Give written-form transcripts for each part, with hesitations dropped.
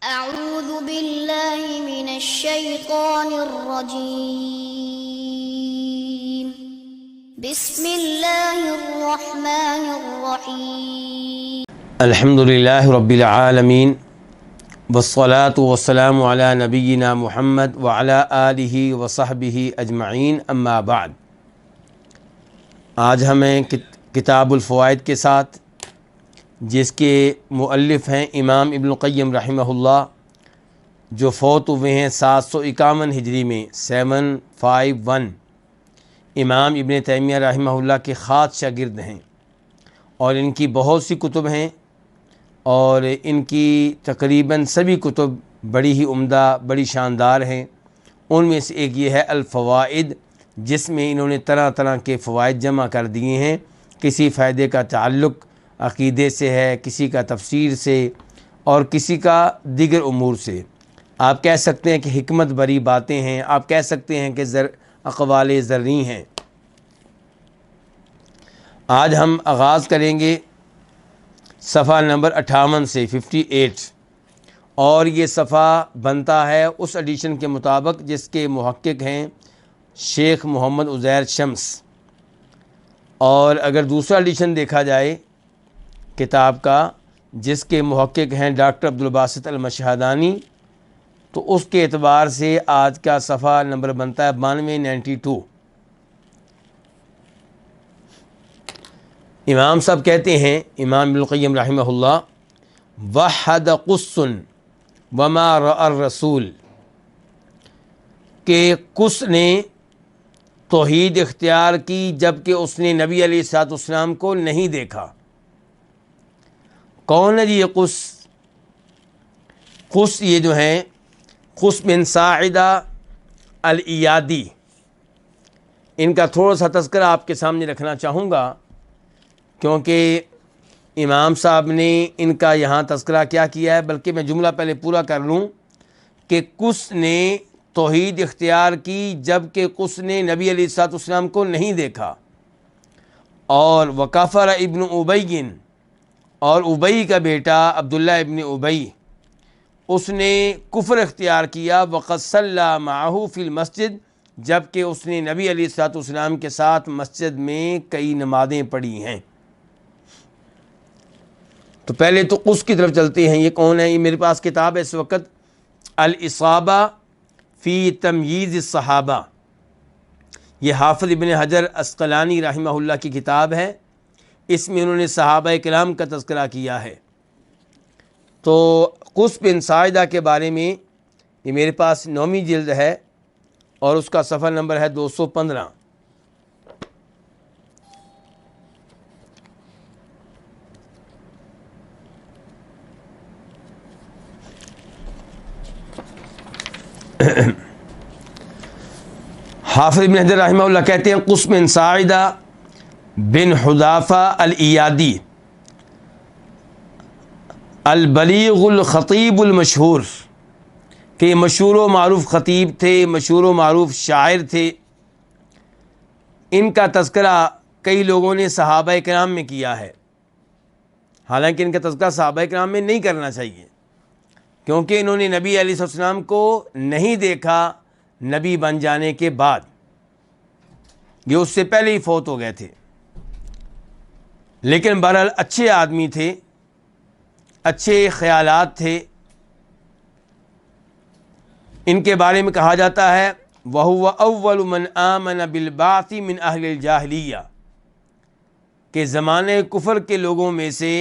أعوذ بالله من الشيطان الرجيم بسم الله الرحمن الرحيم الحمد للہ رب العالمین والصلاة والسلام علی نبینا محمد وعلی آلہ وصحبہ اجمعین اما بعد۔ آج ہمیں کتاب الفوائد کے ساتھ، جس کے مؤلف ہیں امام ابن القیم رحمہ اللہ، جو فوت ہوئے ہیں 751 ہجری میں 751، امام ابن تیمیہ رحمہ اللہ کے خاص شاگرد ہیں، اور ان کی بہت سی کتب ہیں، اور ان کی تقریباً سبھی کتب بڑی ہی عمدہ، بڑی شاندار ہیں۔ ان میں سے ایک یہ ہے الفوائد، جس میں انہوں نے طرح طرح کے فوائد جمع کر دیے ہیں۔ کسی فائدے کا تعلق عقیدے سے ہے، کسی کا تفسیر سے، اور کسی کا دیگر امور سے۔ آپ کہہ سکتے ہیں کہ حکمت بری باتیں ہیں، آپ کہہ سکتے ہیں کہ اقوال زرعی ہیں۔ آج ہم آغاز کریں گے صفحہ نمبر 58 سے 58، اور یہ صفحہ بنتا ہے اس ایڈیشن کے مطابق جس کے محقق ہیں شیخ محمد عزیر شمس، اور اگر دوسرا ایڈیشن دیکھا جائے کتاب کا جس کے محقق ہیں ڈاکٹر عبدالباسط المشہدانی، تو اس کے اعتبار سے آج کا صفحہ نمبر بنتا ہے 9292۔ امام صاحب کہتے ہیں، امام ابن القیم رحمہ اللہ، وحد قس وما رأى الرسول، کہ قس نے توحید اختیار کی جبکہ اس نے نبی علیہ الصلوۃ والسلام کو نہیں دیکھا۔ کون ہے جی یہ قس؟ قس یہ جو ہیں قس بن ساعدہ الایادی، ان کا تھوڑا سا تذکرہ آپ کے سامنے رکھنا چاہوں گا، کیونکہ امام صاحب نے ان کا یہاں تذکرہ کیا ہے، بلکہ میں جملہ پہلے پورا کر لوں کہ قس نے توحید اختیار کی جبکہ قس نے نبی علیہ الصلوۃ والسلام کو نہیں دیکھا، اور وکفر ابن ابی، اور ابی کا بیٹا عبداللہ ابن ابی، اس نے کفر اختیار کیا، وقد صلی معہ فی المسجد، جبکہ اس نے نبی علیہ الصلوۃ والسلام کے ساتھ مسجد میں کئی نمازیں پڑھی ہیں۔ تو پہلے تو قس کی طرف چلتے ہیں۔ یہ کون ہے؟ یہ میرے پاس کتاب ہے اس وقت، الاصابہ فی تمییز الصحابہ، یہ حافظ ابن حجر عسقلانی رحمہ اللہ کی کتاب ہے۔ اس میں انہوں نے صحابہ کرام کا تذکرہ کیا ہے۔ تو قس بن ساعدہ کے بارے میں یہ میرے پاس 9ویں جلد ہے، اور اس کا صفحہ نمبر ہے 215۔ حافظ ابن حجر رحمہ اللہ کہتے ہیں قس بن ساعدہ بن حذافہ الایادی البلیغ الخطیب المشہور، کہ یہ مشہور و معروف خطیب تھے، مشہور و معروف شاعر تھے۔ ان کا تذکرہ کئی لوگوں نے صحابہ کرام میں کیا ہے، حالانکہ ان کا تذکرہ صحابہ کرام میں نہیں کرنا چاہیے، کیونکہ انہوں نے نبی علیہ السلام کو نہیں دیکھا نبی بن جانے کے بعد، یہ اس سے پہلے ہی فوت ہو گئے تھے۔ لیکن بہرحال اچھے آدمی تھے، اچھے خیالات تھے۔ ان کے بارے میں کہا جاتا ہے وَهُوَ أَوَّلُ مَنْ آمَنَ بِالْبَعْثِ مِنْ أَهْلِ الْجَاهِلِيَّةِ، کہ زمانے کفر کے لوگوں میں سے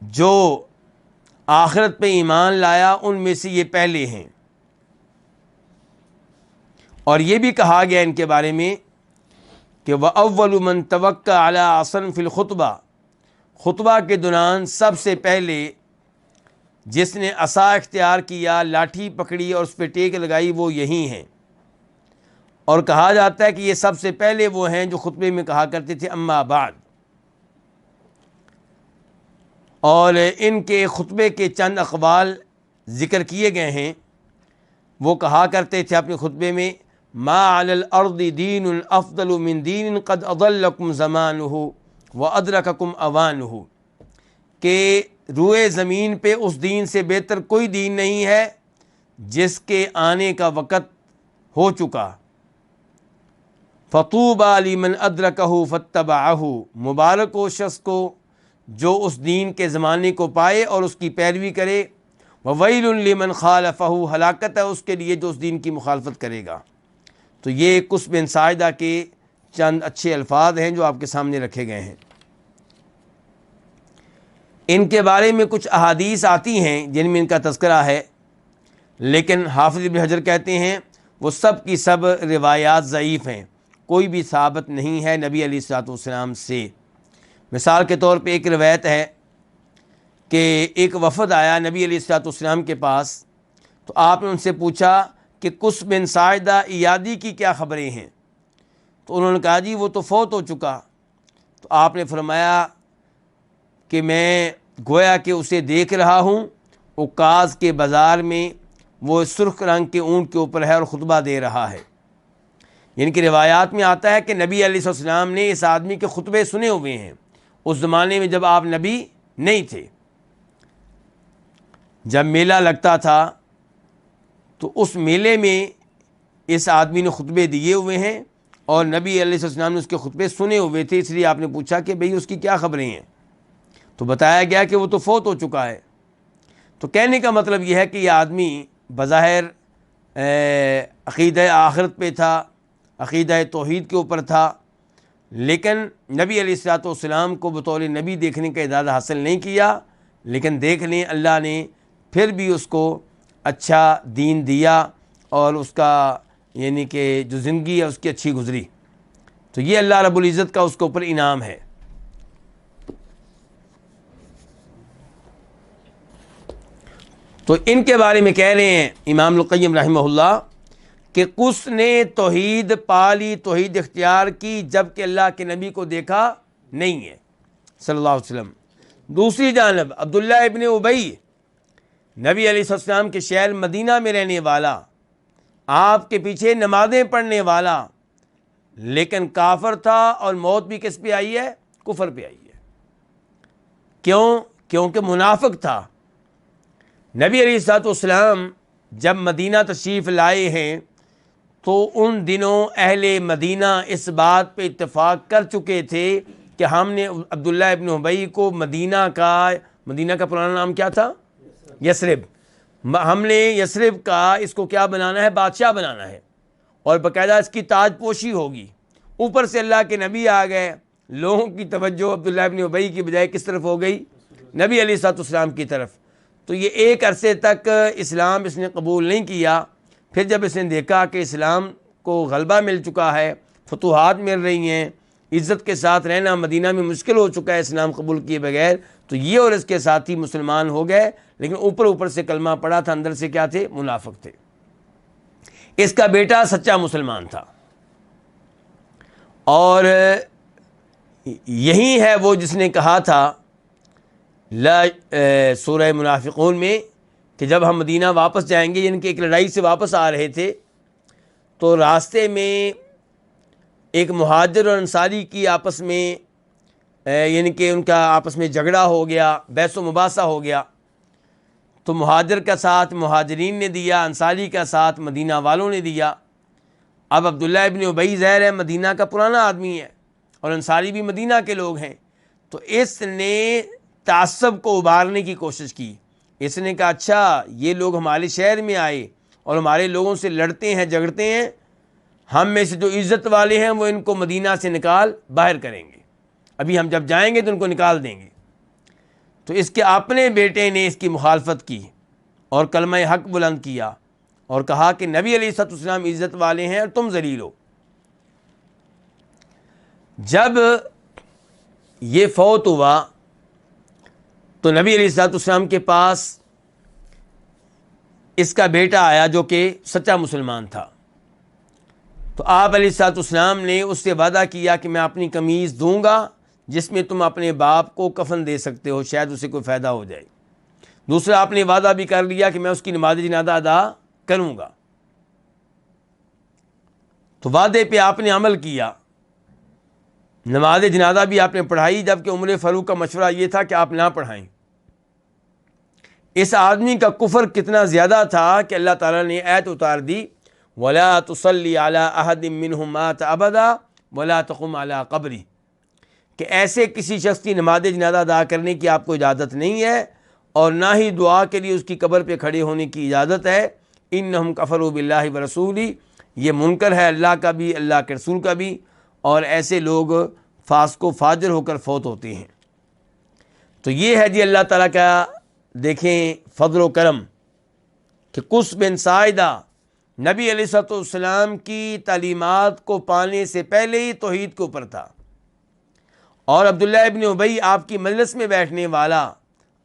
جو آخرت پہ ایمان لایا ان میں سے یہ پہلے ہیں۔ اور یہ بھی کہا گیا ان کے بارے میں کہ وَأَوَّلُ مَنْ تَوَكَّ عَلَىٰ عَصًا فِي الْخُطْبَةِ، خطبہ کے دوران سب سے پہلے جس نے عصا اختیار کیا، لاٹھی پکڑی اور اس پہ ٹیک لگائی، وہ یہی ہیں۔ اور کہا جاتا ہے کہ یہ سب سے پہلے وہ ہیں جو خطبے میں کہا کرتے تھے اما بعد۔ اور ان کے خطبے کے چند اقوال ذکر کیے گئے ہیں۔ وہ کہا کرتے تھے اپنے خطبے میں ما علی الارض دین افضل من دین قد اضلکم زمانہ وادرککم اوانہ، کہ روئے زمین پہ اس دین سے بہتر کوئی دین نہیں ہے جس کے آنے کا وقت ہو چکا۔ فطوبی لمن ادرکہ فاتبعہ، مبارک ہو شخص کو جو اس دین کے زمانے کو پائے اور اس کی پیروی کرے، وویل لمن خالفہ، ہلاکت ہے اس کے لیے جو اس دین کی مخالفت کرے گا۔ تو یہ قص بن ساعدہ کے چند اچھے الفاظ ہیں جو آپ کے سامنے رکھے گئے ہیں۔ ان کے بارے میں کچھ احادیث آتی ہیں جن میں ان کا تذکرہ ہے، لیکن حافظ ابن حجر کہتے ہیں وہ سب کی سب روایات ضعیف ہیں، کوئی بھی ثابت نہیں ہے نبی علیہ الصلوۃ والسلام سے۔ مثال کے طور پہ ایک روایت ہے کہ ایک وفد آیا نبی علیہ الصلوۃ والسلام کے پاس، تو آپ نے ان سے پوچھا کہ قص بن ساعدہ ایادی کی کیا خبریں ہیں؟ تو انہوں نے کہا جی وہ تو فوت ہو چکا۔ تو آپ نے فرمایا کہ میں گویا کہ اسے دیکھ رہا ہوں، عکاظ کے بازار میں وہ سرخ رنگ کے اونٹ کے اوپر ہے اور خطبہ دے رہا ہے۔ یعنی کہ روایات میں آتا ہے کہ نبی علیہ السلام نے اس آدمی کے خطبے سنے ہوئے ہیں اس زمانے میں جب آپ نبی نہیں تھے۔ جب میلہ لگتا تھا تو اس میلے میں اس آدمی نے خطبے دیے ہوئے ہیں اور نبی علیہ السلام نے اس کے خطبے سنے ہوئے تھے، اس لیے آپ نے پوچھا کہ بھئی اس کی کیا خبریں ہیں؟ تو بتایا گیا کہ وہ تو فوت ہو چکا ہے۔ تو کہنے کا مطلب یہ ہے کہ یہ آدمی بظاہر عقیدہ آخرت پہ تھا، عقیدہ توحید کے اوپر تھا، لیکن نبی علیہ الصلوۃ والسلام کو بطور نبی دیکھنے کا اعزاز حاصل نہیں کیا، لیکن دیکھ لیں اللہ نے پھر بھی اس کو اچھا دین دیا اور اس کا یعنی کہ جو زندگی ہے اس کی اچھی گزری۔ تو یہ اللہ رب العزت کا اس کے اوپر انعام ہے۔ تو ان کے بارے میں کہہ رہے ہیں امام القیم رحمہ اللہ کہ قص نے توحید پالی، توحید اختیار کی، جب کہ اللہ کے نبی کو دیکھا نہیں ہے صلی اللہ علیہ وسلم۔ دوسری جانب عبداللہ ابن ابی، نبی علیہ السلام کے شہر مدینہ میں رہنے والا، آپ کے پیچھے نمازیں پڑھنے والا، لیکن کافر تھا اور موت بھی کس پہ آئی ہے؟ کفر پہ آئی ہے۔ کیوں؟ کیونکہ منافق تھا۔ نبی علیہ الصلوۃ والسلام جب مدینہ تشریف لائے ہیں تو ان دنوں اہل مدینہ اس بات پہ اتفاق کر چکے تھے کہ ہم نے عبداللہ ابن ابی کو مدینہ کا پرانا نام کیا تھا؟ یثرب۔ ہم نے یثرب کا اس کو کیا بنانا ہے؟ بادشاہ بنانا ہے، اور باقاعدہ اس کی تاج پوشی ہوگی۔ اوپر سے اللہ کے نبی آ گئے، لوگوں کی توجہ عبداللہ ابن ابی کی بجائے کس طرف ہو گئی؟ نبی علیہ الصلوۃ والسلام کی طرف۔ تو یہ ایک عرصے تک اسلام اس نے قبول نہیں کیا۔ پھر جب اس نے دیکھا کہ اسلام کو غلبہ مل چکا ہے، فتوحات مل رہی ہیں، عزت کے ساتھ رہنا مدینہ میں مشکل ہو چکا ہے اسلام قبول کیے بغیر، تو یہ اور اس کے ساتھی مسلمان ہو گئے، لیکن اوپر سے کلمہ پڑا تھا، اندر سے کیا تھے؟ منافق تھے۔ اس کا بیٹا سچا مسلمان تھا، اور یہی ہے وہ جس نے کہا تھا سورہ منافقون میں کہ جب ہم مدینہ واپس جائیں گے، یعنی کہ ایک لڑائی سے واپس آ رہے تھے تو راستے میں ایک مہاجر اور انصاری کی آپس میں یعنی کہ ان کا آپس میں جھگڑا ہو گیا، بحث و مباحثہ ہو گیا۔ تو مہاجر کا ساتھ مہاجرین نے دیا، انصاری کا ساتھ مدینہ والوں نے دیا۔ اب عبداللہ ابن ابی ظاہر ہے مدینہ کا پرانا آدمی ہے اور انصاری بھی مدینہ کے لوگ ہیں، تو اس نے تعصب کو ابھارنے کی کوشش کی۔ اس نے کہا اچھا یہ لوگ ہمارے شہر میں آئے اور ہمارے لوگوں سے لڑتے ہیں، جھگڑتے ہیں، ہم میں سے جو عزت والے ہیں وہ ان کو مدینہ سے نکال باہر کریں گے، ابھی ہم جب جائیں گے تو ان کو نکال دیں گے۔ تو اس کے اپنے بیٹے نے اس کی مخالفت کی اور کلمہ حق بلند کیا اور کہا کہ نبی علیہ الصلوۃ والسلام عزت والے ہیں اور تم ذلیل ہو۔ جب یہ فوت ہوا تو نبی علیہ الصلوۃ والسلام کے پاس اس کا بیٹا آیا جو کہ سچا مسلمان تھا۔ تو آپ علیہ الصلوۃ والسلام نے اس سے وعدہ کیا کہ میں اپنی قمیض دوں گا جس میں تم اپنے باپ کو کفن دے سکتے ہو، شاید اسے کوئی فائدہ ہو جائے۔ دوسرا آپ نے وعدہ بھی کر لیا کہ میں اس کی نماز جنازہ ادا کروں گا۔ تو وعدے پہ آپ نے عمل کیا، نماز جنازہ بھی آپ نے پڑھائی، جبکہ عمر فاروق کا مشورہ یہ تھا کہ آپ نہ پڑھائیں۔ اس آدمی کا کفر کتنا زیادہ تھا کہ اللہ تعالیٰ نے آیت اتار دی وَلَا تُصَلِّ عَلَىٰ أَحَدٍ مِّنْهُمْ مَاتَ أَبَدًا وَلَا تَقُمْ عَلَىٰ قَبْرِهِ، کہ ایسے کسی شخص کی نماز جنازہ ادا کرنے کی آپ کو اجازت نہیں ہے اور نہ ہی دعا کے لیے اس کی قبر پہ کھڑے ہونے کی اجازت ہے۔ اِنَّهُمْ كَفَرُوا بِاللَّهِ وَرَسُولِهِ، یہ منکر ہے اللہ کا بھی، اللہ کے رسول کا بھی، اور ایسے لوگ فاسق و فاجر ہو کر فوت ہوتے ہیں۔ تو یہ ہے جی اللہ تعالیٰ کا دیکھیں فضل و کرم کہ قس بن ساعدہ نبی علیہ الصلوۃ والسلام کی تعلیمات کو پانے سے پہلے ہی توحید کے اوپر تھا، اور عبداللہ ابن ابی آپ کی مجلس میں بیٹھنے والا،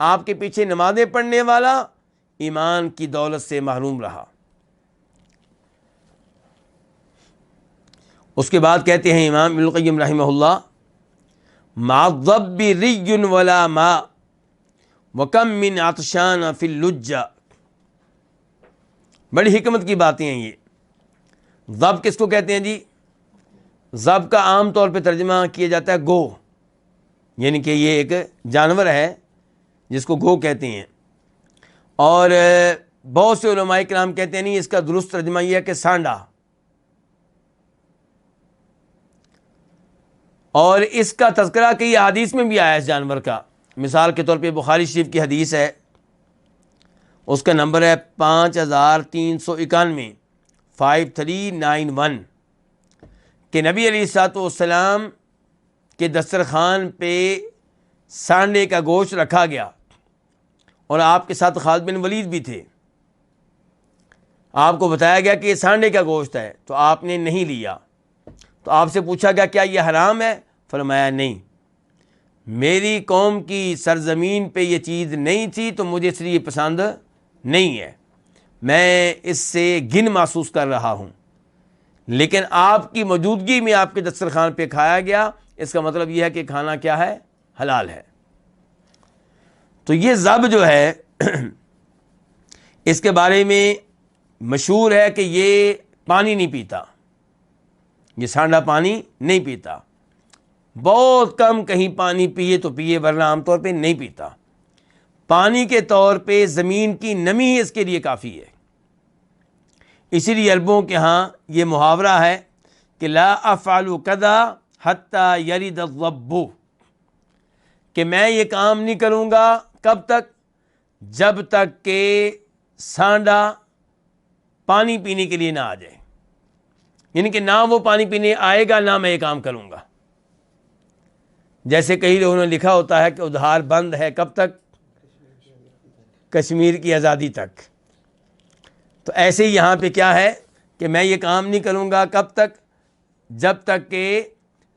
آپ کے پیچھے نمازیں پڑھنے والا، ایمان کی دولت سے محروم رہا۔ اس کے بعد کہتے ہیں امام ابن القیم رحمہ اللہ مع الضب ری ولا ماء وکم من عطشان فی اللجہ، بڑی حکمت کی باتیں ہیں یہ۔ ضب کس کو کہتے ہیں جی؟ ضب کا عام طور پہ ترجمہ کیا جاتا ہے گو، یعنی کہ یہ ایک جانور ہے جس کو گو کہتے ہیں، اور بہت سے علماء کرام کہتے ہیں نہیں، اس کا درست ترجمہ یہ ہے کہ سانڈا، اور اس کا تذکرہ کئی احادیث میں بھی آیا ہے اس جانور کا۔ مثال کے طور پہ بخاری شریف کی حدیث ہے، اس کا نمبر ہے 5391 5391، کہ نبی علیہ الصلوۃ والسلام کے دسترخوان پہ سانڈے کا گوشت رکھا گیا، اور آپ کے ساتھ خالد بن ولید بھی تھے۔ آپ کو بتایا گیا کہ یہ سانڈے کا گوشت ہے، تو آپ نے نہیں لیا۔ تو آپ سے پوچھا گیا کیا یہ حرام ہے؟ فرمایا نہیں، میری قوم کی سرزمین پہ یہ چیز نہیں تھی تو مجھے اس لیے پسند نہیں ہے، میں اس سے گن محسوس کر رہا ہوں، لیکن آپ کی موجودگی میں آپ کے دسترخوان پہ کھایا گیا، اس کا مطلب یہ ہے کہ کھانا کیا ہے؟ حلال ہے۔ تو یہ ذب جو ہے اس کے بارے میں مشہور ہے کہ یہ پانی نہیں پیتا، یہ سانڈا پانی نہیں پیتا، بہت کم کہیں پانی پیے تو پیے، ورنہ عام طور پہ نہیں پیتا۔ پانی کے طور پہ زمین کی نمی ہی اس کے لیے کافی ہے۔ اسی لیے عربوں کے ہاں یہ محاورہ ہے کہ لا افعل کذا حتی یرد الضب، کہ میں یہ کام نہیں کروں گا کب تک؟ جب تک کہ سانڈا پانی پینے کے لیے نہ آ جائے، یعنی کہ نہ وہ پانی پینے آئے گا نہ میں یہ کام کروں گا۔ جیسے کئی لوگوں نے لکھا ہوتا ہے کہ ادھار بند ہے کب تک؟ کشمیر کی آزادی تک۔ تو ایسے ہی یہاں پہ کیا ہے کہ میں یہ کام نہیں کروں گا کب تک؟ جب تک کہ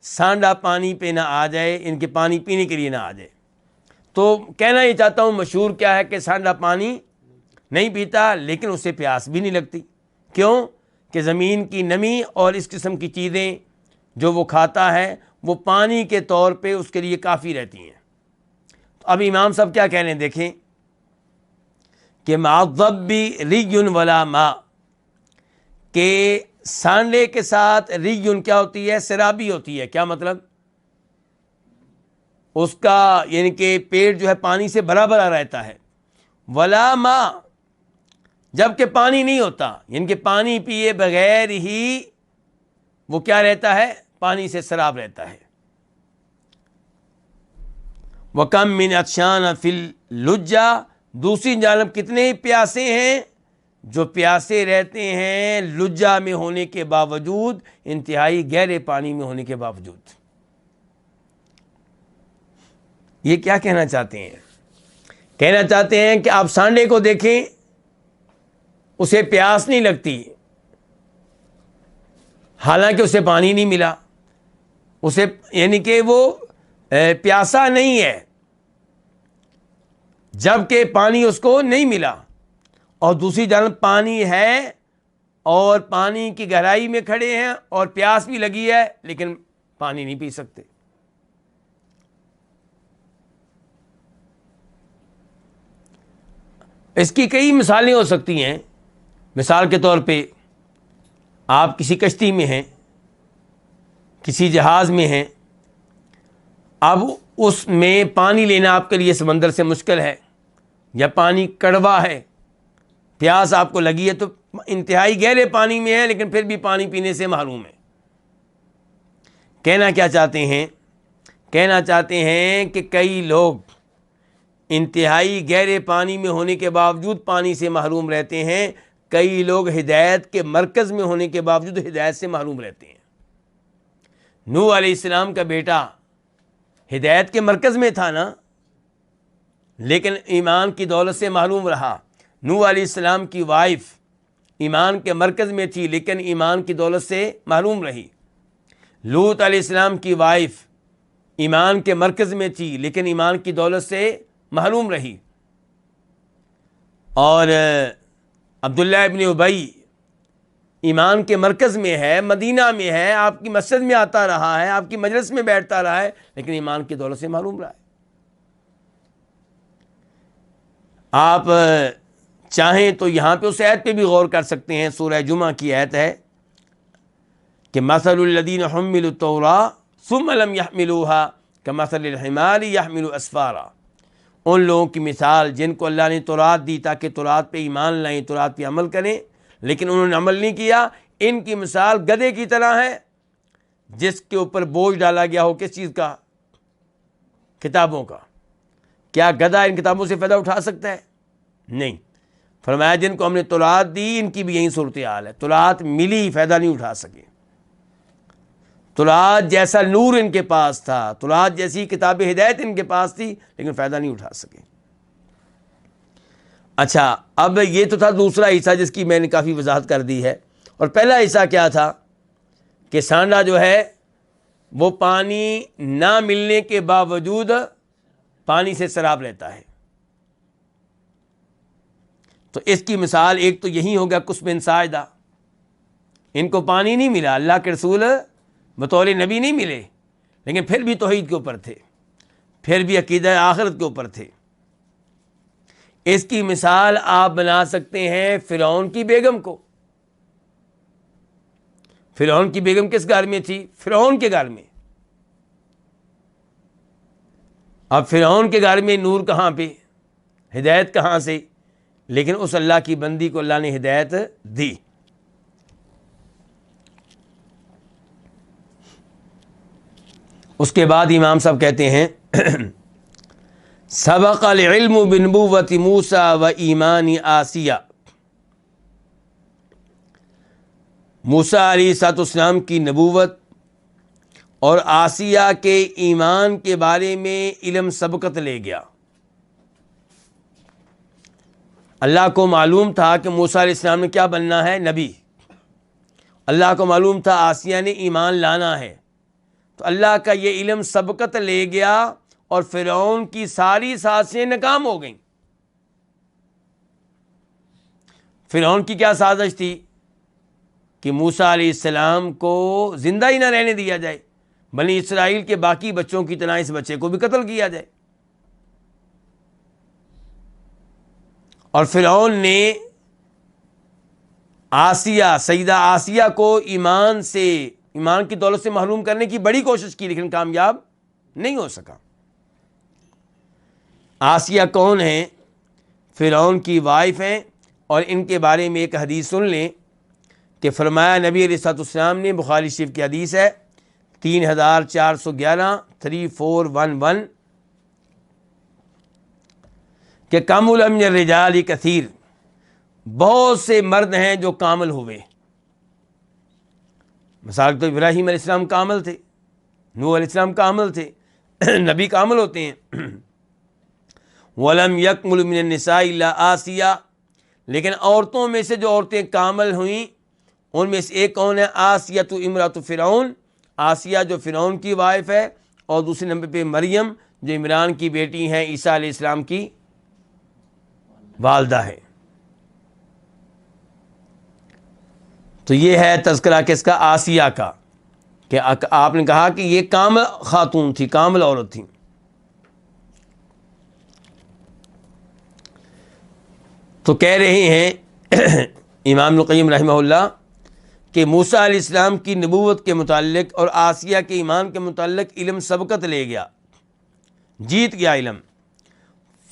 سانڈا پانی پہ نہ آ جائے، ان کے پانی پینے کے لیے نہ آ جائے۔ تو کہنا یہ چاہتا ہوں مشہور کیا ہے کہ سانڈا پانی نہیں پیتا، لیکن اسے پیاس بھی نہیں لگتی۔ کیوں؟ کہ زمین کی نمی اور اس قسم کی چیزیں جو وہ کھاتا ہے وہ پانی کے طور پہ اس کے لیے کافی رہتی ہیں۔ تو اب امام صاحب کیا کہہ رہے ہیں دیکھیں کہ مع الضب ری ولا ماء، کہ سانڈے کے ساتھ ریجن کیا ہوتی ہے؟ سرابی ہوتی ہے۔ کیا مطلب؟ اس کا یعنی کہ پیٹ جو ہے پانی سے بھرا بھرا رہتا ہے۔ ولا ماء، جب کہ پانی نہیں ہوتا، یعنی کہ پانی پیے بغیر ہی وہ کیا رہتا ہے؟ پانی سے سراب رہتا ہے۔ وَكَم مِّنْ عَطْشَانَ فِي اللُّجَّةِ، دوسری جانب کتنے ہی پیاسے ہیں جو پیاسے رہتے ہیں لجہ میں ہونے کے باوجود، انتہائی گہرے پانی میں ہونے کے باوجود۔ یہ کیا کہنا چاہتے ہیں؟ کہنا چاہتے ہیں کہ آپ سانڈے کو دیکھیں، اسے پیاس نہیں لگتی، حالانکہ اسے پانی نہیں ملا، اسے یعنی کہ وہ پیاسا نہیں ہے جبکہ پانی اس کو نہیں ملا، اور دوسری جانب پانی ہے اور پانی کی گہرائی میں کھڑے ہیں اور پیاس بھی لگی ہے لیکن پانی نہیں پی سکتے۔ اس کی کئی مثالیں ہو سکتی ہیں۔ مثال کے طور پہ آپ کسی کشتی میں ہیں، کسی جہاز میں ہیں، اب اس میں پانی لینا آپ کے لیے سمندر سے مشکل ہے، یا پانی کڑوا ہے، پیاس آپ کو لگی ہے تو انتہائی گہرے پانی میں ہے لیکن پھر بھی پانی پینے سے محروم ہے۔ کہنا کیا چاہتے ہیں؟ کہنا چاہتے ہیں کہ کئی لوگ انتہائی گہرے پانی میں ہونے کے باوجود پانی سے محروم رہتے ہیں، کئی لوگ ہدایت کے مرکز میں ہونے کے باوجود ہدایت سے محروم رہتے ہیں۔ نوح علیہ السلام کا بیٹا ہدایت کے مرکز میں تھا نا، لیکن ایمان کی دولت سے محروم رہا۔ نوح علیہ السلام کی وائف ایمان کے مرکز میں تھی لیکن ایمان کی دولت سے محروم رہی۔ لوط علیہ السلام کی وائف ایمان کے مرکز میں تھی لیکن ایمان کی دولت سے محروم رہی۔ اور عبداللہ ابن ابی ایمان کے مرکز میں ہے، مدینہ میں ہے، آپ کی مسجد میں آتا رہا ہے، آپ کی مجلس میں بیٹھتا رہا ہے، لیکن ایمان کی دولت سے محروم رہا ہے۔ آپ چاہیں تو یہاں پہ اس آیت پہ بھی غور کر سکتے ہیں، سورہ جمعہ کی آیت ہے کہ مثل الذین حملوا التوراۃ ثم لم يحملوها كمثل الحمار يحمل اسفارا۔ ان لوگوں کی مثال جن کو اللہ نے تورات دی تاکہ تورات پہ ایمان لائیں، تورات پہ عمل کریں، لیکن انہوں نے عمل نہیں کیا، ان کی مثال گدھے کی طرح ہے جس کے اوپر بوجھ ڈالا گیا ہو۔ کس چیز کا؟ کتابوں کا۔ کیا گدھا ان کتابوں سے فائدہ اٹھا سکتا ہے؟ نہیں۔ فرمایا جن کو ہم نے تورات دی ان کی بھی یہی صورتحال ہے، تورات ملی فائدہ نہیں اٹھا سکے۔ تورات جیسا نور ان کے پاس تھا، تورات جیسی کتاب ہدایت ان کے پاس تھی، لیکن فائدہ نہیں اٹھا سکے۔ اچھا، اب یہ تو تھا دوسرا حصہ جس کی میں نے کافی وضاحت کر دی ہے، اور پہلا حصہ کیا تھا کہ سانڈا جو ہے وہ پانی نہ ملنے کے باوجود پانی سے سراب لیتا ہے۔ تو اس کی مثال ایک تو یہی ہوگا کس بن ساعدہ، ان کو پانی نہیں ملا، اللہ کے رسول بطور نبی نہیں ملے، لیکن پھر بھی توحید کے اوپر تھے، پھر بھی عقیدہ آخرت کے اوپر تھے۔ اس کی مثال آپ بنا سکتے ہیں فرعون کی بیگم کو۔ فرعون کی بیگم کس گھر میں تھی؟ فرعون کے گھر میں۔ اب فرعون کے گھر میں نور کہاں پہ، ہدایت کہاں سے؟ لیکن اس اللہ کی بندی کو اللہ نے ہدایت دی۔ اس کے بعد امام صاحب کہتے ہیں سبق العلم بنبوۃ موسیٰ و ایمان آسیہ۔ موسیٰ علیہ السلام کی نبوت اور آسیہ کے ایمان کے بارے میں علم سبقت لے گیا۔ اللہ کو معلوم تھا کہ موسیٰ علیہ السلام نے کیا بننا ہے؟ نبی۔ اللہ کو معلوم تھا آسیہ نے ایمان لانا ہے، تو اللہ کا یہ علم سبقت لے گیا اور فرعون کی ساری سازشیں ناکام ہو گئیں۔ فرعون کی کیا سازش تھی؟ کہ موسیٰ علیہ السلام کو زندہ ہی نہ رہنے دیا جائے، بنی اسرائیل کے باقی بچوں کی طرح اس بچے کو بھی قتل کیا جائے۔ اور فرعون نے آسیہ، سیدہ آسیہ کو ایمان کی دولت سے محروم کرنے کی بڑی کوشش کی، لیکن کامیاب نہیں ہو سکا۔ آسیہ کون ہیں؟ فرعون کی وائف ہیں، اور ان کے بارے میں ایک حدیث سن لیں کہ فرمایا نبی علیہ السلام نے، بخاری شریف کی حدیث ہے 3411 3411 کہ کامل من الرجال کثیر، بہت سے مرد ہیں جو کامل ہوئے۔ مثال تو ابراہیم علیہ السلام کامل تھے، نوح علیہ السلام کامل تھے، نبی کامل ہوتے ہیں۔ وَلَمْ يَكْمُلْ مِنَ النِّسَاءِ إِلَّا آسیہ، لیکن عورتوں میں سے جو عورتیں کامل ہوئیں ان میں سے ایک کون ہے؟ آسیہ امرأۃ فرعون، آسیہ جو فرعون کی وائف ہے، اور دوسرے نمبر پہ مریم جو عمران کی بیٹی ہیں، عیسیٰ علیہ السلام کی والدہ ہے۔ تو یہ ہے تذکرہ کس کا؟ آسیہ کا، کہ آپ نے کہا کہ یہ کامل خاتون تھی، کامل عورت تھی۔ تو کہہ رہے ہیں امام ابن القیم رحمہ اللہ کہ موسیٰ علیہ السلام کی نبوت کے متعلق اور آسیہ کے ایمان کے متعلق علم سبقت لے گیا، جیت گیا علم۔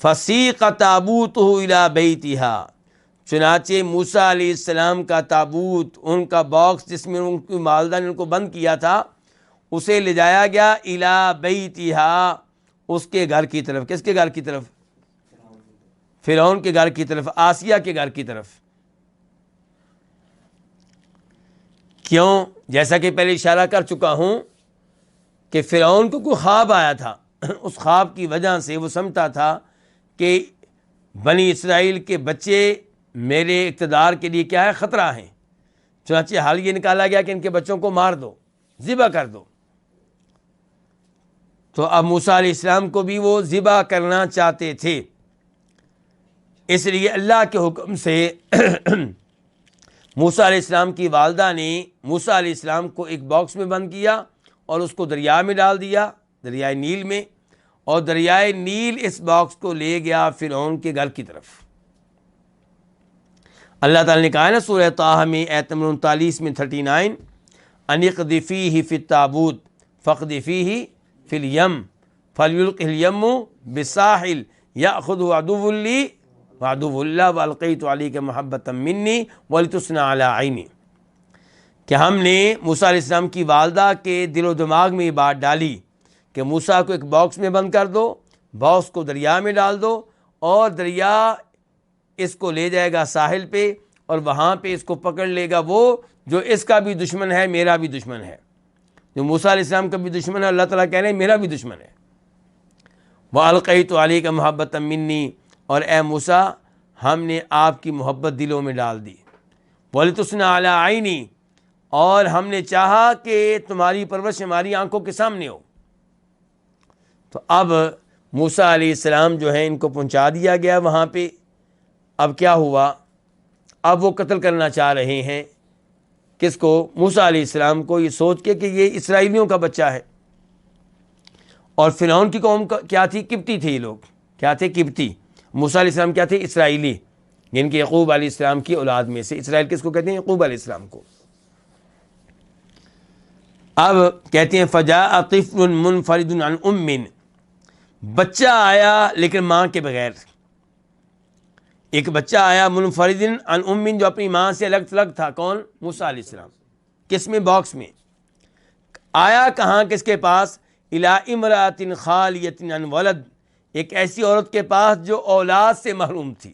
فسیق تابوتہ الی بیتہا، چنانچہ موسیٰ علیہ السلام کا تابوت، ان کا باکس جس میں ان کی والدہ نے ان کو بند کیا تھا، اسے لے جایا گیا الی بیتہا، اس کے گھر کی طرف۔ کس کے گھر کی طرف؟ فرعون کے گھر کی طرف، آسیہ کے گھر کی طرف۔ کیوں؟ جیسا کہ پہلے اشارہ کر چکا ہوں کہ فرعون کو کوئی خواب آیا تھا، اس خواب کی وجہ سے وہ سمجھتا تھا کہ بنی اسرائیل کے بچے میرے اقتدار کے لیے کیا ہے؟ خطرہ ہیں۔ چنانچہ حل یہ نکالا گیا کہ ان کے بچوں کو مار دو، ذبح کر دو۔ تو اب موسیٰ علیہ السلام کو بھی وہ ذبح کرنا چاہتے تھے، اس لیے اللہ کے حکم سے موسیٰ علیہ السلام کی والدہ نے موسیٰ علیہ السلام کو ایک باکس میں بند کیا اور اس کو دریا میں ڈال دیا، دریائے نیل میں، اور دریائے نیل اس باکس کو لے گیا فرعون کے گھر کی طرف۔ اللہ تعالیٰ نے کہا ہے نا سورہ طٰہٰ میں آیت نمبر 39 میں 39، ان اقذ فیہ فی التابوت فاقذ فیہ فی الیم فلیلقہ الیم بالساحل یأخذہ عدو لی وعدو اللہ والقیت علیک محبۃ منی ولتصنع علی عینی، کہ ہم نے موسیٰ علیہ السلام کی والدہ کے دل و دماغ میں یہ بات ڈالی کہ موسیٰ کو ایک باکس میں بند کر دو، باکس کو دریا میں ڈال دو، اور دریا اس کو لے جائے گا ساحل پہ، اور وہاں پہ اس کو پکڑ لے گا وہ جو اس کا بھی دشمن ہے، میرا بھی دشمن ہے۔ جو موسیٰ علیہ السلام کا بھی دشمن ہے، اللہ تعالیٰ کہہ رہے ہیں میرا بھی دشمن ہے۔ وَأَلْقَيْتُ عَلَيْكَ مَحَبَّةً مِّنِّي، اور اے موسیٰ ہم نے آپ کی محبت دلوں میں ڈال دی۔ وَلِتُصْنَعَ عَلَىٰ عَيْنِي، اور ہم نے چاہا کہ تمہاری پرورش ہماری آنکھوں کے سامنے ہو۔ تو اب موسیٰ علیہ السلام جو ہیں ان کو پہنچا دیا گیا وہاں پہ۔ اب کیا ہوا؟ اب وہ قتل کرنا چاہ رہے ہیں، کس کو؟ موسیٰ علیہ السلام کو، یہ سوچ کے کہ یہ اسرائیلیوں کا بچہ ہے۔ اور فرعون کی قوم کیا تھی؟ قبطی تھے یہ لوگ۔ کیا تھے؟ قبطی۔ موسیٰ علیہ السلام کیا تھے؟ اسرائیلی، جن کے یعقوب علیہ السلام کی اولاد میں سے۔ اسرائیل کس کو کہتے ہیں؟ یعقوب علیہ السلام کو۔ اب کہتے ہیں فجاء طفل منفرد عن ام، بچہ آیا لیکن ماں کے بغیر۔ ایک بچہ آیا منفرد عن ام، جو اپنی ماں سے الگ تھلگ تھا۔ کون؟ موسیٰ علیہ السلام۔ کس میں؟ باکس میں۔ آیا کہاں؟ کس کے پاس؟ الی امرأۃ خالیۃ عن ولد، ایک ایسی عورت کے پاس جو اولاد سے محروم تھی۔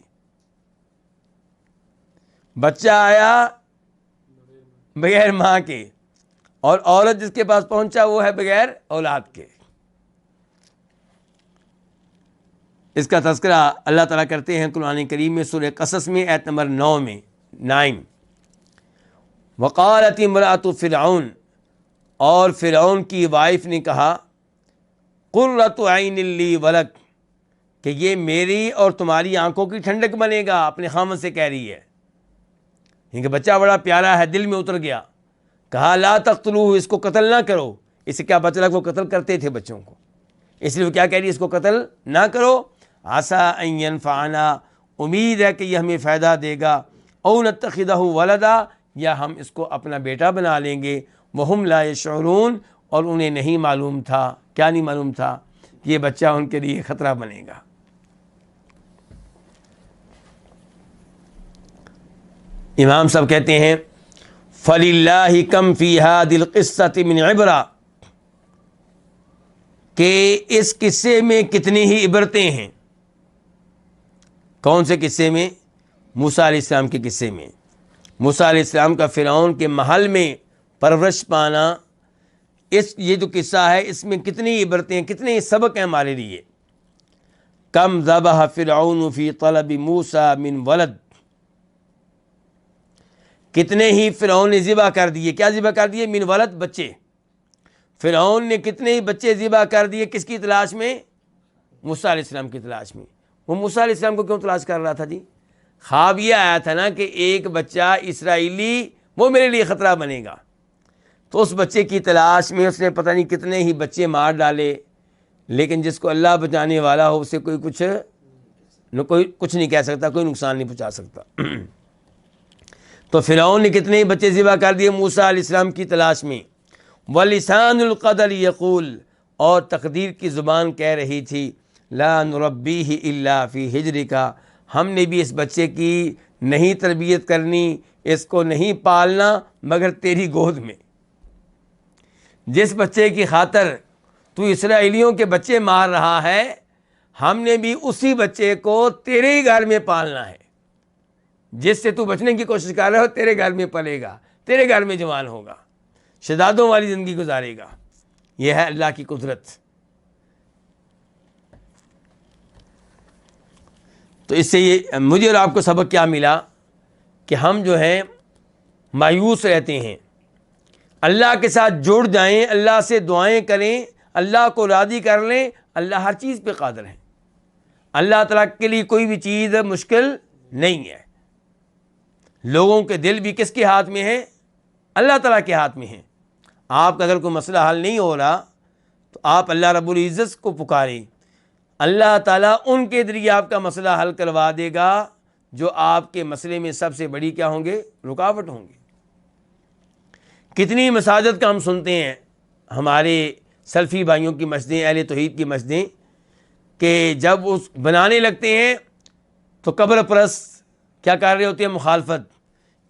بچہ آیا بغیر ماں کے، اور عورت جس کے پاس پہنچا وہ ہے بغیر اولاد کے۔ اس کا تذکرہ اللہ تعالیٰ کرتے ہیں قرآن کریم میں سورہ قصص میں آیت نمبر 9 میں 9۔ وقالت امرأۃ فرعون، اور فرعون کی وائف نے کہا قرۃ عین لی ولک، کہ یہ میری اور تمہاری آنکھوں کی ٹھنڈک بنے گا۔ اپنے خامن سے کہہ رہی ہے، کیونکہ بچہ بڑا پیارا ہے، دل میں اتر گیا۔ کہا لا تقتلوہ، اس کو قتل نہ کرو۔ اس سے کیا پتہ لگا؟ وہ قتل کرتے تھے بچوں کو، اس لیے وہ کیا کہہ رہی ہے؟ اس کو قتل نہ کرو۔ عسیٰ ان ینفعنا، امید ہے کہ یہ ہمیں فائدہ دے گا، او نتخذہ ولدا، یا ہم اس کو اپنا بیٹا بنا لیں گے۔ وہم لا یشعرون، اور انہیں نہیں معلوم تھا۔ کیا نہیں معلوم تھا؟ کہ یہ بچہ ان کے لیے خطرہ بنے گا۔ امام صاحب کہتے ہیں فَلِلَّهِ كَمْ فِي هَذِهِ الْقِصَّةِ مِنْ عِبْرَةٍ، کہ اس قصے میں کتنی ہی عبرتیں ہیں۔ کون سے قصے میں؟ موسیٰ علیہ السلام کے قصے میں۔ موسیٰ علیہ السلام کا فرعون کے محل میں پرورش پانا، یہ جو قصہ ہے اس میں کتنی عبرتیں، کتنے سبق ہیں ہمارے لیے۔ کم ذبح فرعون فی طلب موسیٰ من ولد، کتنے ہی فرعون نے ذبح کر دیے۔ کیا ذبح کر دیے؟ من ولد، بچے۔ فرعون نے کتنے ہی بچے ذبح کر دیے، کس کی تلاش میں؟ موسیٰ علیہ السلام کی تلاش میں۔ وہ موسیٰ علیہ السلام کو کیوں تلاش کر رہا تھا جی؟ خواب یہ آیا تھا نا کہ ایک بچہ اسرائیلی وہ میرے لیے خطرہ بنے گا، تو اس بچے کی تلاش میں اس نے پتہ نہیں کتنے ہی بچے مار ڈالے، لیکن جس کو اللہ بچانے والا ہو اسے کوئی کچھ نہیں کہہ سکتا، کوئی نقصان نہیں پہنچا سکتا۔ تو فرعون نے کتنے ہی بچے ذبح کر دیے موسیٰ علیہ السلام کی تلاش میں۔ وَلِسَانُ الْقَدَرِ يَقُولُ، اور تقدیر کی زبان کہہ رہی تھی لا نربیہ الا فی ہجرک، ہم نے بھی اس بچے کی نہیں تربیت کرنی، اس کو نہیں پالنا مگر تیری گود میں۔ جس بچے کی خاطر تو اسرائیلیوں کے بچے مار رہا ہے، ہم نے بھی اسی بچے کو تیرے ہی گھر میں پالنا ہے۔ جس سے تو بچنے کی کوشش کر رہا ہو تیرے گھر میں پلے گا، تیرے گھر میں جوان ہوگا، شہزادوں والی زندگی گزارے گا۔ یہ ہے اللہ کی قدرت۔ تو اس سے یہ مجھے اور آپ کو سبق کیا ملا کہ ہم جو ہیں مایوس رہتے ہیں، اللہ کے ساتھ جڑ جائیں، اللہ سے دعائیں کریں، اللہ کو راضی کر لیں، اللہ ہر چیز پہ قادر ہے۔ اللہ تعالیٰ کے لیے کوئی بھی چیز مشکل نہیں ہے۔ لوگوں کے دل بھی کس کے ہاتھ میں ہیں؟ اللہ تعالیٰ کے ہاتھ میں ہیں۔ آپ کا اگر کوئی مسئلہ حل نہیں ہو رہا تو آپ اللہ رب العزت کو پکاریں، اللہ تعالیٰ ان کے ذریعے آپ کا مسئلہ حل کروا دے گا جو آپ کے مسئلے میں سب سے بڑی کیا ہوں گے؟ رکاوٹ ہوں گے۔ کتنی مساجد کا ہم سنتے ہیں، ہمارے سلفی بھائیوں کی مسجدیں، اہل توحید کی مسجدیں، کہ جب اس بنانے لگتے ہیں تو قبر پرست کیا کر رہے ہوتے ہیں؟ مخالفت۔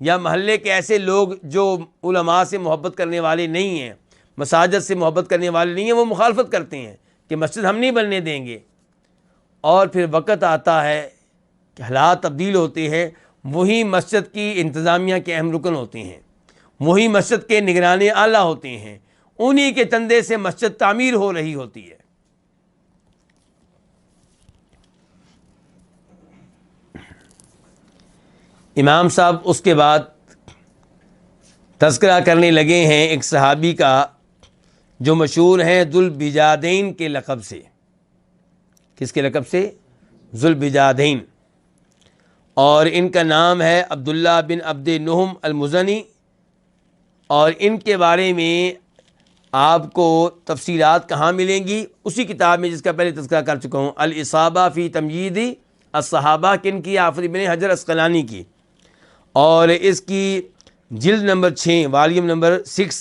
یا محلے کے ایسے لوگ جو علماء سے محبت کرنے والے نہیں ہیں، مساجد سے محبت کرنے والے نہیں ہیں، وہ مخالفت کرتے ہیں کہ مسجد ہم نہیں بننے دیں گے۔ اور پھر وقت آتا ہے کہ حالات تبدیل ہوتے ہیں، وہی مسجد کی انتظامیہ کے اہم رکن ہوتے ہیں، وہی مسجد کے نگران اعلیٰ ہوتے ہیں، انہی کے چندے سے مسجد تعمیر ہو رہی ہوتی ہے۔ امام صاحب اس کے بعد تذکرہ کرنے لگے ہیں ایک صحابی کا جو مشہور ہیں ذوالبجادین کے لقب سے۔ کس کے لقب سے؟ ذوالبجادین۔ اور ان کا نام ہے عبداللہ بن عبد نہم المزنی، اور ان کے بارے میں آپ کو تفصیلات کہاں ملیں گی؟ اسی کتاب میں جس کا پہلے تذکرہ کر چکا ہوں، الاصابہ فی تمجید الصحابہ، کن کی؟ حافظ ابن حجر اسقلانی کی، اور اس کی جلد نمبر 6 والیوم نمبر 6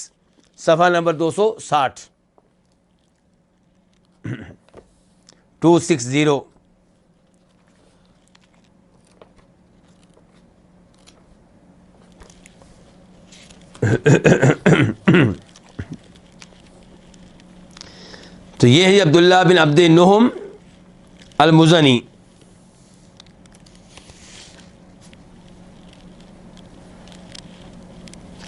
صفحہ نمبر 260 260۔ تو یہ ہے عبداللہ بن عبد نہم المزنی۔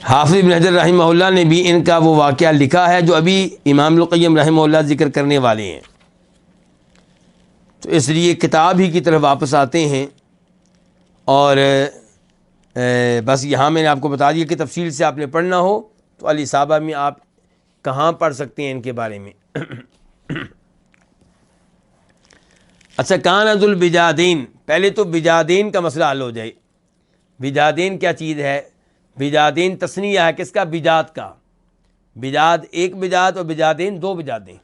حافظ ابن حجر رحمہ اللہ نے بھی ان کا وہ واقعہ لکھا ہے جو ابھی امام ابن القیم رحمہ اللہ ذکر کرنے والے ہیں۔ تو اس لیے کتاب ہی کی طرف واپس آتے ہیں، اور بس یہاں میں نے آپ کو بتا دیا کہ تفصیل سے آپ نے پڑھنا ہو تو الاصابہ میں آپ کہاں پڑھ سکتے ہیں ان کے بارے میں۔ اچھا، کان ذوالبجادین، پہلے تو بجادین کا مسئلہ حل ہو جائے۔ بجادین کیا چیز ہے؟ بجادین تسنیہ ہے کس کا؟ بجاد کا۔ بجاد ایک بجاد اور بجادین دو بجادیں۔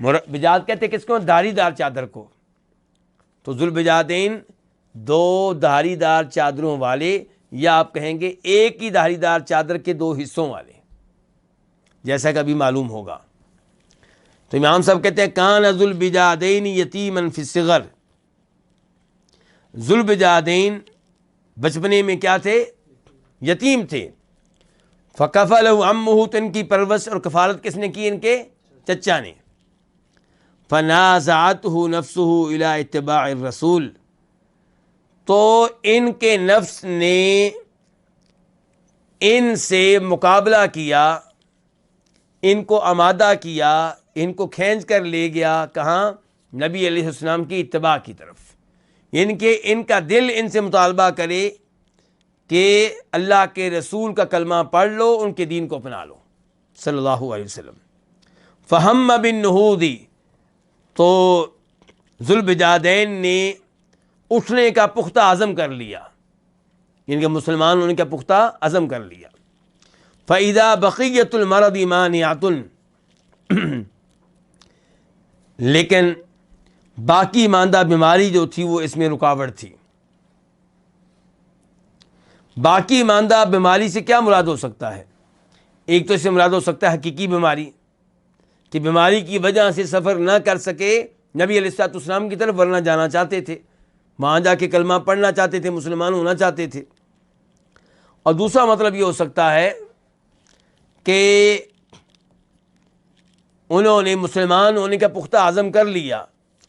بجاد کہتے ہیں کس کو؟ دھاری دار چادر کو۔ تو ذوالبجادین دو دھاری دار چادروں والے، یا آپ کہیں گے ایک ہی دھاری دار چادر کے دو حصوں والے، جیسا کہ ابھی معلوم ہوگا۔ تو امام صاحب کہتے ہیں کان ذوالبجادین یتیما فی الصغر، ذوالبجادین بچپنے میں کیا تھے؟ یتیم تھے۔ فکفلہ عمہ، تو ان کی پرورش اور کفالت کس نے کی؟ ان کے چچا نے۔ فنازعتہ نفسہ الی اتباع الرسول، تو ان کے نفس نے ان سے مقابلہ کیا، ان کو آمادہ کیا، ان کو کھینچ کر لے گیا کہاں؟ نبی علیہ السلام کی اتباع کی طرف۔ ان کا دل ان سے مطالبہ کرے کہ اللہ کے رسول کا کلمہ پڑھ لو، ان کے دین کو اپنا لو صلی اللہ علیہ وسلم۔ فہم بالنہوض، تو ذوالبجادین نے اٹھنے کا پختہ عزم کر لیا، ان کے مسلمان ہونے کا پختہ عزم کر لیا۔ فَإِذَا بَقِيَّةُ الْمَرَضِ مَانِعَةٌ، لیکن باقی ماندہ بیماری جو تھی وہ اس میں رکاوٹ تھی۔ باقی ماندہ بیماری سے کیا مراد ہو سکتا ہے؟ ایک تو اس سے مراد ہو سکتا ہے حقیقی بیماری، کہ بیماری کی وجہ سے سفر نہ کر سکے نبی علیہ الصلوۃ والسلام کی طرف ورنہ جانا چاہتے تھے، وہاں جا کے کلمہ پڑھنا چاہتے تھے، مسلمان ہونا چاہتے تھے۔ اور دوسرا مطلب یہ ہو سکتا ہے کہ انہوں نے مسلمان ہونے کا پختہ عزم کر لیا،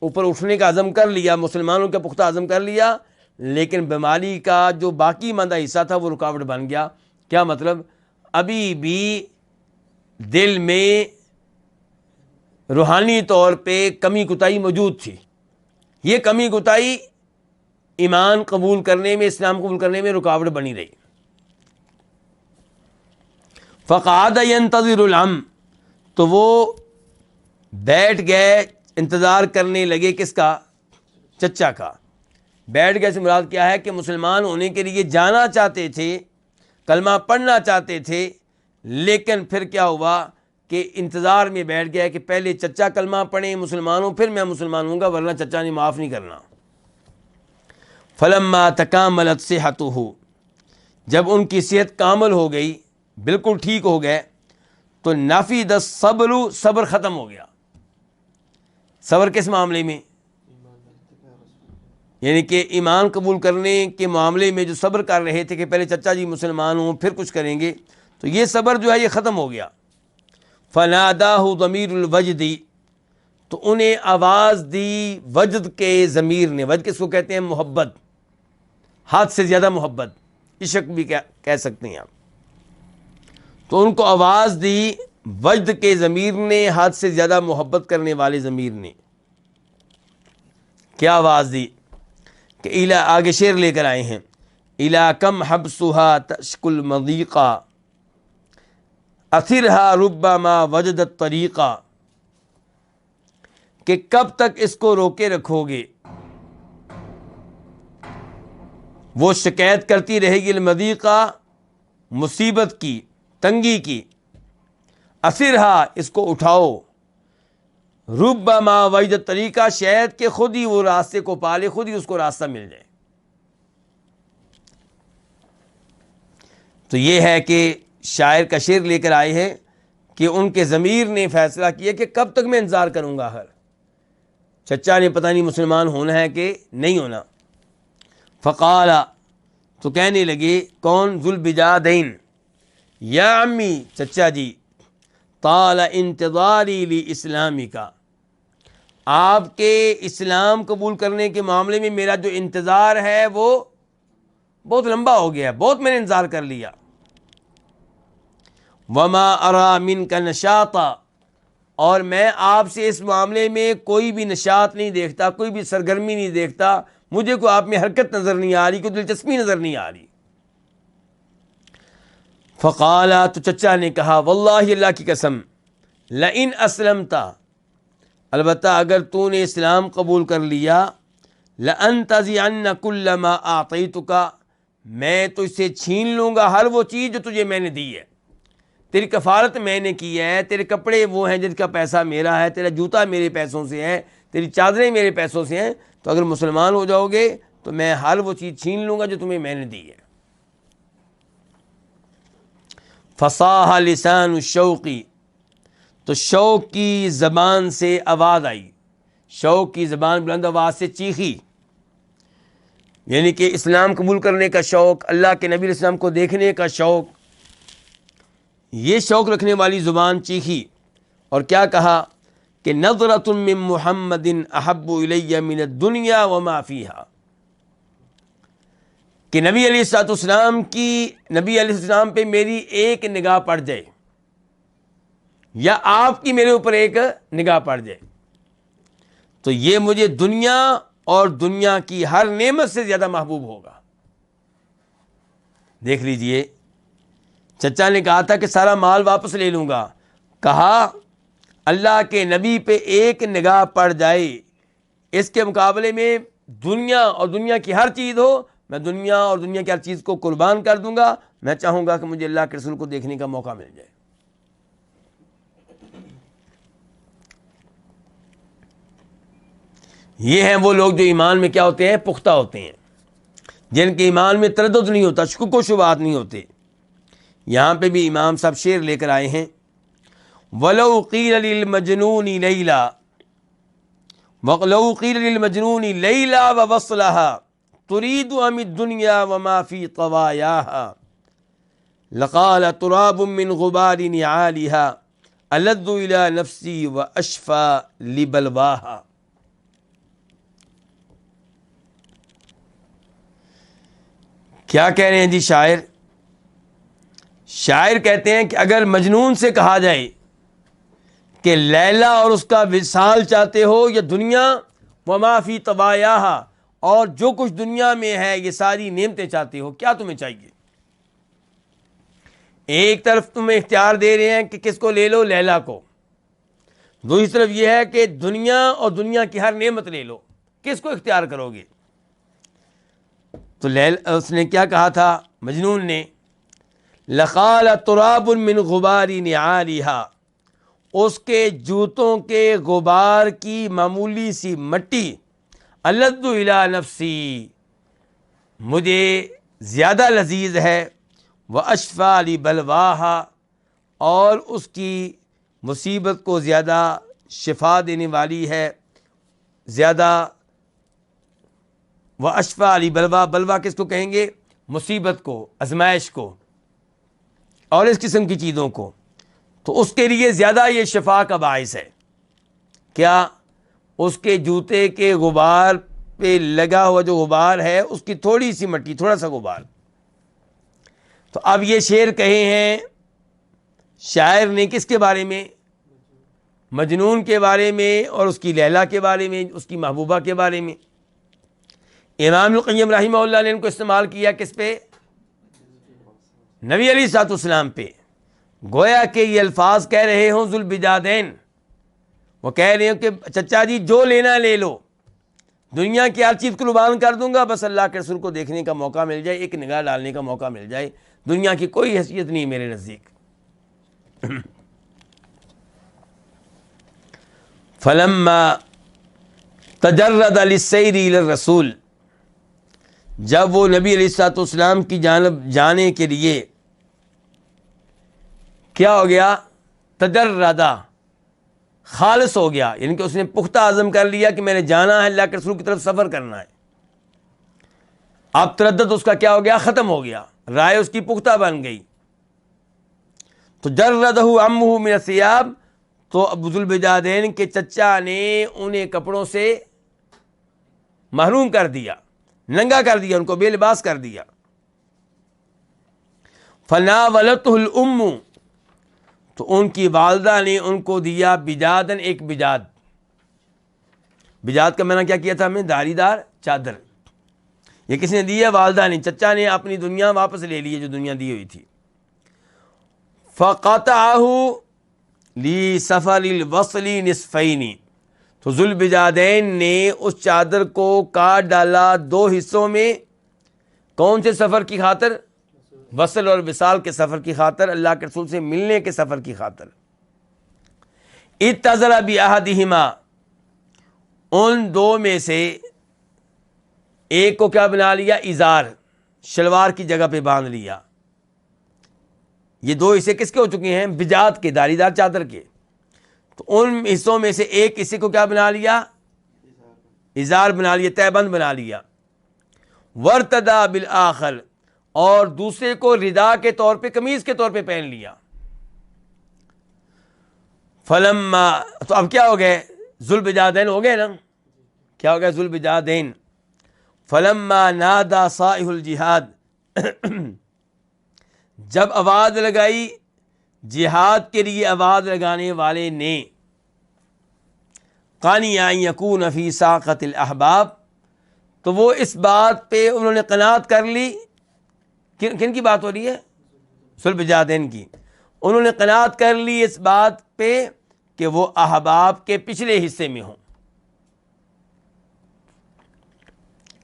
اوپر اٹھنے کا عزم کر لیا، مسلمانوں کا پختہ عزم کر لیا، لیکن بیماری کا جو باقی ماندہ حصہ تھا وہ رکاوٹ بن گیا۔ کیا مطلب؟ ابھی بھی دل میں روحانی طور پہ کمی کوتاہی موجود تھی۔ یہ کمی کوتاہی ایمان قبول کرنے میں، اسلام قبول کرنے میں رکاوٹ بنی رہی۔ فقعد ينتظر العم، تو وہ بیٹھ گئے، انتظار کرنے لگے، کس کا؟ چچا کا۔ بیٹھ گئے سے مراد کیا ہے کہ مسلمان ہونے کے لیے جانا چاہتے تھے، کلمہ پڑھنا چاہتے تھے، لیکن پھر کیا ہوا کہ انتظار میں بیٹھ گیا کہ پہلے چچا کلمہ پڑھیں، مسلمان ہوں، پھر میں مسلمان ہوں گا، ورنہ چچا نے معاف نہیں کرنا۔ فلما تکاملت صحتہ، جب ان کی صحت کامل ہو گئی، بالکل ٹھیک ہو گئے، تو نفد الصبر، صبر ختم ہو گیا۔ صبر کس معاملے میں؟ یعنی کہ ایمان قبول کرنے کے معاملے میں جو صبر کر رہے تھے کہ پہلے چچا جی مسلمان ہوں پھر کچھ کریں گے، تو یہ صبر جو ہے یہ ختم ہو گیا۔ فناداہ ضمیر الوجد، تو انہیں آواز دی وجد کے ضمیر نے۔ وجد کس کو کہتے ہیں؟ محبت، حد سے زیادہ محبت، عشق بھی کہہ سکتے ہیں آپ۔ تو ان کو آواز دی وجد کے ضمیر نے، حد سے زیادہ محبت کرنے والے ضمیر نے۔ کیا آواز دی؟ کہ الا، آگے شعر لے کر آئے ہیں، الا کم حبسها تشک المضیقہ اثرها ربما وجدت طریقہ، کہ کب تک اس کو روکے رکھو گے، وہ شکایت کرتی رہے گی، المضیقہ، مصیبت کی، تنگی کی، اثرها، اس کو اٹھاؤ، ربما وجدت طریقہ، شاید کہ خود ہی وہ راستے کو پالے، خود ہی اس کو راستہ مل جائے۔ تو یہ ہے کہ شاعر کا شعر لے کر آئے ہیں کہ ان کے ضمیر نے فیصلہ کیا کہ کب تک میں انتظار کروں گا، ہر چچا نے پتہ نہیں مسلمان ہونا ہے کہ نہیں ہونا۔ فقال، تو کہنے لگے، کون؟ ذوالبجادین، یا عمی، چچا جی، طال انتظاری لی اسلامی کا، آپ کے اسلام قبول کرنے کے معاملے میں میرا جو انتظار ہے وہ بہت لمبا ہو گیا ہے، بہت میں نے انتظار کر لیا۔ وما ارا منک نشاطا، اور میں آپ سے اس معاملے میں کوئی بھی نشاط نہیں دیکھتا، کوئی بھی سرگرمی نہیں دیکھتا، مجھے کوئی آپ میں حرکت نظر نہیں آ رہی، کوئی دلچسپی نظر نہیں آ رہی۔ فقال، تو چچا نے کہا، واللہ، اللہ کی قسم، لئن اسلمت، البتہ اگر تو نے اسلام قبول کر لیا، لانتزعن کل ما اعطیتک، میں تو اس سے چھین لوں گا ہر وہ چیز جو تجھے میں نے دی ہے، تیری کفالت میں نے کی ہے، تیرے کپڑے وہ ہیں جن کا پیسہ میرا ہے، تیرا جوتا میرے پیسوں سے ہے، تیری چادریں میرے پیسوں سے ہیں، تو اگر مسلمان ہو جاؤ گے تو میں ہر وہ چیز چھین لوں گا جو تمہیں میں نے دی ہے۔ فصاح لسان الشوقی، تو شوق کی زبان سے آواز آئی، شوق کی زبان بلند آواز سے چیخی، یعنی کہ اسلام قبول کرنے کا شوق، اللہ کے نبی علیہ السلام کو دیکھنے کا شوق، یہ شوق رکھنے والی زبان چیخی، اور کیا کہا کہ نظرۃ من محمد احب الی من الدنیا وما فیہا، کہ نبی علیہ السلام کی، نبی علیہ السلام پہ میری ایک نگاہ پڑ جائے، یا آپ کی میرے اوپر ایک نگاہ پڑ جائے، تو یہ مجھے دنیا اور دنیا کی ہر نعمت سے زیادہ محبوب ہوگا۔ دیکھ لیجئے، چچا نے کہا تھا کہ سارا مال واپس لے لوں گا، کہا اللہ کے نبی پہ ایک نگاہ پڑ جائے، اس کے مقابلے میں دنیا اور دنیا کی ہر چیز ہو، میں دنیا اور دنیا کی ہر چیز کو قربان کر دوں گا، میں چاہوں گا کہ مجھے اللہ کے رسول کو دیکھنے کا موقع مل جائے۔ یہ ہیں وہ لوگ جو ایمان میں کیا ہوتے ہیں؟ پختہ ہوتے ہیں، جن کے ایمان میں تردد نہیں ہوتا، شکوک و شبہات نہیں ہوتے۔ یہاں پہ بھی امام صاحب شعر لے کر آئے ہیں، وَلَوْ قِيلَ لِلْمَجْنُونِ لَيْلَا، وَلَوْ قِيلَ لِلْمَجْنُونِ لَيْلَا وَوَصْلَهَا تُرِيدُ أَمِ الدُّنْيَا وَمَا فِي طَوَايَاهَا لَقَالَ تُرَابٌ مِّنْ غُبَارِ نِعَالِهَا أَلَذُّ إِلَى نَفْسِي وَأَشْفَى لِبَلْوَاهَا۔ کیا کہہ رہے ہیں جی شاعر؟ شاعر کہتے ہیں کہ اگر مجنون سے کہا جائے کہ لیلا اور اس کا وصال چاہتے ہو یا دنیا، وما فی طوایاہا، اور جو کچھ دنیا میں ہے یہ ساری نعمتیں چاہتے ہو، کیا تمہیں چاہیے؟ ایک طرف تمہیں اختیار دے رہے ہیں کہ کس کو لے لو؟ لیلا کو۔ دوسری طرف یہ ہے کہ دنیا اور دنیا کی ہر نعمت لے لو، کس کو اختیار کرو گے؟ تو اس نے کیا کہا تھا مجنون نے؟ لقال تراب من غبار نعالها، اس کے جوتوں کے غبار کی معمولی سی مٹی، الذ الی نفسی، مجھے زیادہ لذیذ ہے، واشفی لبلواہا، اور اس کی مصیبت کو زیادہ شفا دینے والی ہے، زیادہ واشفی لبلوا، بلوا کس کو کہیں گے؟ مصیبت کو، آزمائش کو اور اس قسم کی چیزوں کو، تو اس کے لیے زیادہ یہ شفا کا باعث ہے۔ کیا؟ اس کے جوتے کے غبار پہ لگا ہوا جو غبار ہے، اس کی تھوڑی سی مٹی، تھوڑا سا غبار۔ تو اب یہ شعر کہے ہیں شاعر نے کس کے بارے میں؟ مجنون کے بارے میں، اور اس کی لیلا کے بارے میں، اس کی محبوبہ کے بارے میں۔ امام القیم رحمہ اللہ نے ان کو استعمال کیا کس پہ؟ نبی علیہ الصلوۃ والسلام پہ۔ گویا کہ یہ الفاظ کہہ رہے ہوں ذوالبجادین، وہ کہہ رہے ہوں کہ چچا جی جو لینا لے لو، دنیا کی ہر چیز قربان کر دوں گا، بس اللہ کے رسول کو دیکھنے کا موقع مل جائے، ایک نگاہ ڈالنے کا موقع مل جائے، دنیا کی کوئی حیثیت نہیں میرے نزدیک۔ فلما تجرد للسیر الی الرسول، جب وہ نبی علیہ الصلوۃ والسلام کی جانب جانے کے لیے کیا ہو گیا؟ تجردا، خالص ہو گیا، یعنی کہ اس نے پختہ عزم کر لیا کہ میں نے جانا ہے، اللہ کے رسول کی طرف سفر کرنا ہے۔ اب تردد اس کا کیا ہو گیا؟ ختم ہو گیا، رائے اس کی پختہ بن گئی۔ تو جردہ عمہ من الثیاب، تو ابو ذوالبجادین کے چچا نے انہیں کپڑوں سے محروم کر دیا، ننگا کر دیا، ان کو بے لباس کر دیا۔ فناولتہ الام، تو ان کی والدہ نے ان کو دیا بجادن، ایک بجاد۔ بجاد کا میں نے کیا کیا تھا ہمیں؟ دھاری دار چادر۔ یہ کس نے دی ہے؟ والدہ نے۔ چچا نے اپنی دنیا واپس لے لی ہے جو دنیا دی ہوئی تھی۔ فقطعہ لسفر الوصل نصفین، تو ذوالبجادین نے اس چادر کو کاٹ ڈالا دو حصوں میں۔ کون سے سفر کی خاطر؟ وصل اور وصال کے سفر کی خاطر، اللہ کے رسول سے ملنے کے سفر کی خاطر۔ اتزر باحدہما، ان دو میں سے ایک کو کیا بنا لیا؟ ازار، شلوار کی جگہ پہ باندھ لیا۔ یہ دو حصے کس کے ہو چکے ہیں؟ بجاد کے، دھاری دار چادر کے۔ تو ان حصوں میں سے ایک حصے کو کیا بنا لیا؟ ازار بنا لیا، تہہ بند بنا لیا۔ ورتدا بالآخر، اور دوسرے کو ردا کے طور پہ، قمیض کے طور پہ پہن لیا۔ فلما، تو اب کیا ہو گئے؟ ذوالبجادین ہو گئے نا؟ کیا ہو گیا؟ ذوالبجادین۔ فلما نادى صائح الجہاد، جب آواز لگائی جہاد کے لیے آواز لگانے والے نے، قانی ان یکون فی ساقۃ الاحباب، تو وہ اس بات پہ انہوں نے قناعت کر لی۔ کن کی بات ہو رہی ہے؟ ذوالبجادین کی۔ انہوں نے قناعت کر لی اس بات پہ کہ وہ احباب کے پچھلے حصے میں ہوں۔